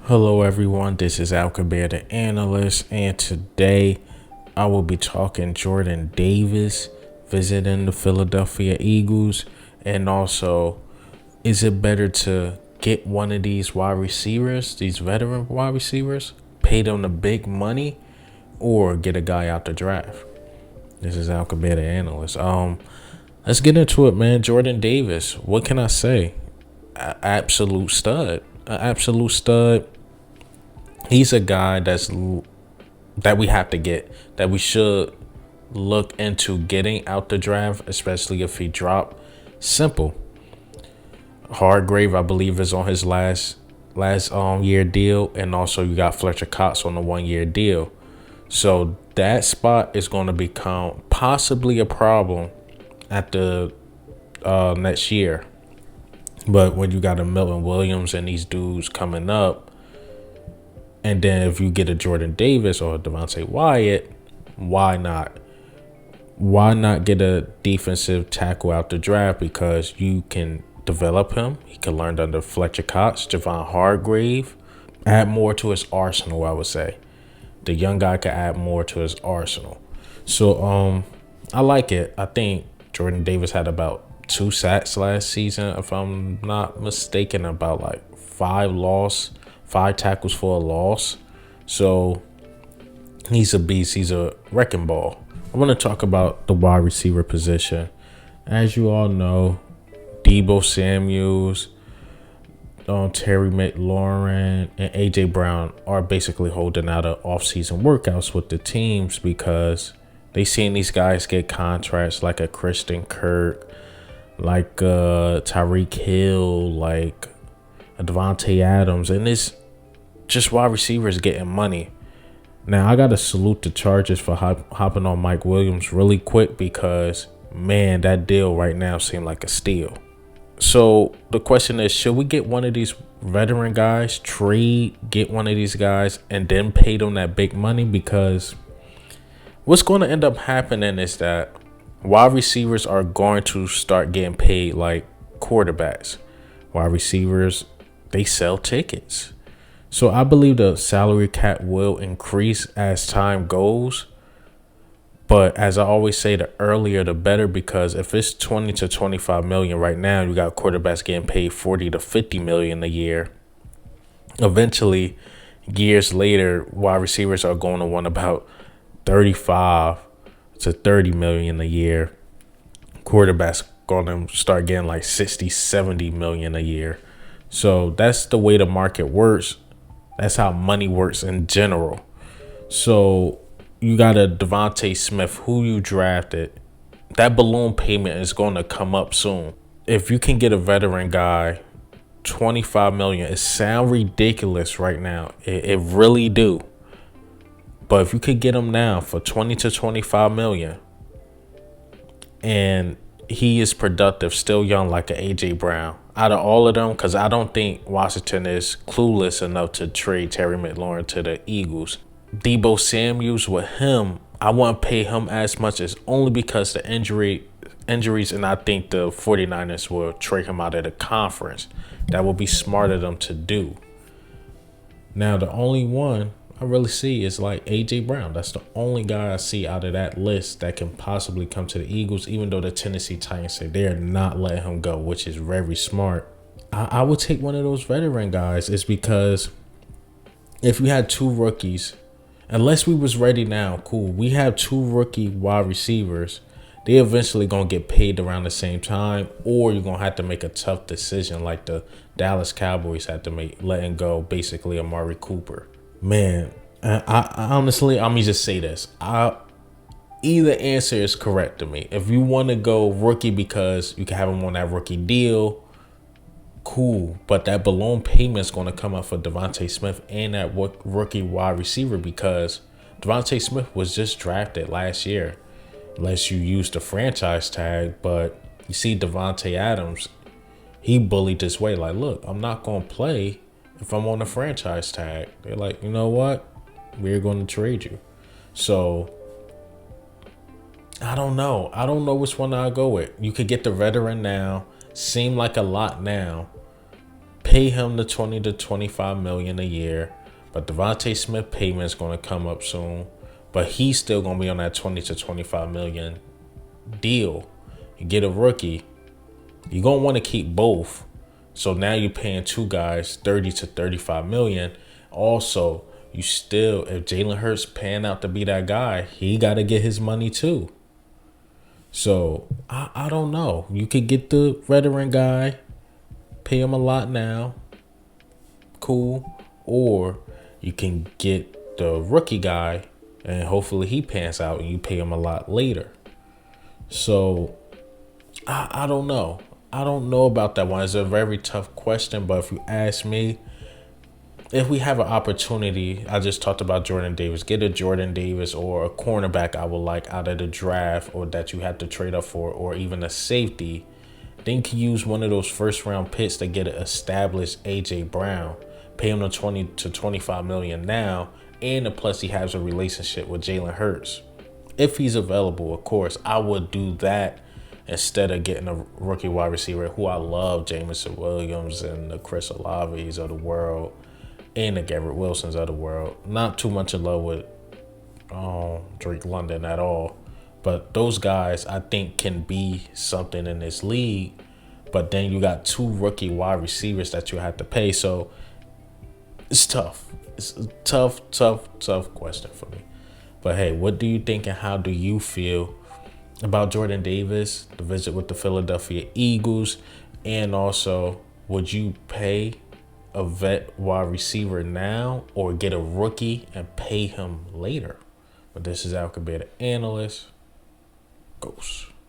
Hello, everyone. This is Alcabir, the analyst, and today I will be talking Jordan Davis visiting the Philadelphia Eagles, and also, is it better to get one of these wide receivers, these veteran wide receivers, pay them the big money, or get a guy out the draft? This is Alcabir, the analyst. Let's get into it, man. Jordan Davis. What can I say? Absolute stud. An absolute stud. He's a guy that we have to get, that we should look into getting out the draft, especially if he drop. Simple. Hargrave, I believe, is on his last year deal, and also you got Fletcher Cox on the 1 year deal. So that spot is going to become possibly a problem at the next year. But when you got a Milton Williams and these dudes coming up, and then if you get a Jordan Davis or a Devontae Wyatt, why not? Why not get a defensive tackle out the draft? Because you can develop him. He can learn under Fletcher Cox, Javon Hargrave, add more to his arsenal, I would say. The young guy can add more to his arsenal. So I like it. I think Jordan Davis had about 2 sacks last season, if I'm not mistaken, about like 5 tackles for a loss. So he's a beast. He's a wrecking ball. I want to talk about the wide receiver position. As you all know, Deebo Samuels, Terry McLaurin, and AJ Brown are basically holding out of offseason workouts with the teams because they seen these guys get contracts like a Christian Kirk, like Tyreek Hill, like a Devontae Adams, and it's just wide receivers getting money. Now, I got to salute the Chargers for hopping on Mike Williams really quick because, man, that deal right now seemed like a steal. So the question is, should we get one of these veteran guys, get one of these guys, and then pay them that big money? Because what's going to end up happening is that wide receivers are going to start getting paid like quarterbacks. Wide receivers, they sell tickets. So I believe the salary cap will increase as time goes. But as I always say, the earlier the better, because if it's 20 to 25 million right now, you got quarterbacks getting paid 40 to 50 million a year. Eventually, years later, wide receivers are going to want about 35 to 30 million a year. Quarterbacks going to start getting like 60, 70 million a year. So that's the way the market works. That's how money works in general. So you got a Devontae Smith who you drafted. That balloon payment is going to come up soon. If you can get a veteran guy, 25 million, it sounds ridiculous right now. It really do. But if you could get him now for 20 to 25 million, and he is productive, still young, like an AJ Brown. Out of all of them, because I don't think Washington is clueless enough to trade Terry McLaurin to the Eagles. Deebo Samuels, with him, I wouldn't pay him as much, as only because the injuries, and I think the 49ers will trade him out of the conference. That would be smart of them to do. Now, the only one I really see is like AJ Brown. That's the only guy I see out of that list that can possibly come to the Eagles, even though the Tennessee Titans say they're not letting him go, which is very smart. I would take one of those veteran guys. It's because if we had 2 rookies, unless we was ready now, cool. We have 2 rookie wide receivers. They eventually going to get paid around the same time, or you're going to have to make a tough decision like the Dallas Cowboys had to make, letting go basically Amari Cooper. Man, I honestly, I'm going to just say this. Either answer is correct to me. If you want to go rookie because you can have him on that rookie deal, cool. But that balloon payment is going to come up for Devontae Smith and that rookie wide receiver, because Devontae Smith was just drafted last year, unless you use the franchise tag. But you see Devontae Adams, he bullied this way. Like, look, I'm not going to play if I'm on the franchise tag. They're like, you know what? We're going to trade you. So I don't know. I don't know which one I'll go with. You could get the veteran now. Seem like a lot now. pay him the 20 to 25 million a year, but Devontae Smith payment is going to come up soon, but he's still going to be on that 20 to 25 million deal. You get a rookie, you're going to want to keep both. So now you're paying two guys 30 to 35 million. Also, you still, if Jalen Hurts pan out to be that guy, he got to get his money too. So I don't know. You could get the veteran guy, pay him a lot now, cool, or you can get the rookie guy and hopefully he pans out and you pay him a lot later. So I don't know. I don't know about that one. It's a very tough question, but if you ask me, if we have an opportunity, I just talked about Jordan Davis, get a Jordan Davis or a cornerback I would like out of the draft or that you have to trade up for, or even a safety. Then you can use one of those first round picks to get an established AJ Brown, pay him the 20 to 25 million now, and plus he has a relationship with Jalen Hurts. If he's available, of course, I would do that instead of getting a rookie wide receiver who I love, Jameson Williams and the Chris Olaves of the world and the Garrett Wilsons of the world. Not too much in love with Drake London at all. But those guys, I think, can be something in this league. But then you got two rookie wide receivers that you have to pay. So it's tough. It's a tough question for me. But hey, what do you think and how do you feel about Jordan Davis, the visit with the Philadelphia Eagles? And also, would you pay a vet wide receiver now or get a rookie and pay him later? But this is Alcabet, the analyst. Ghost.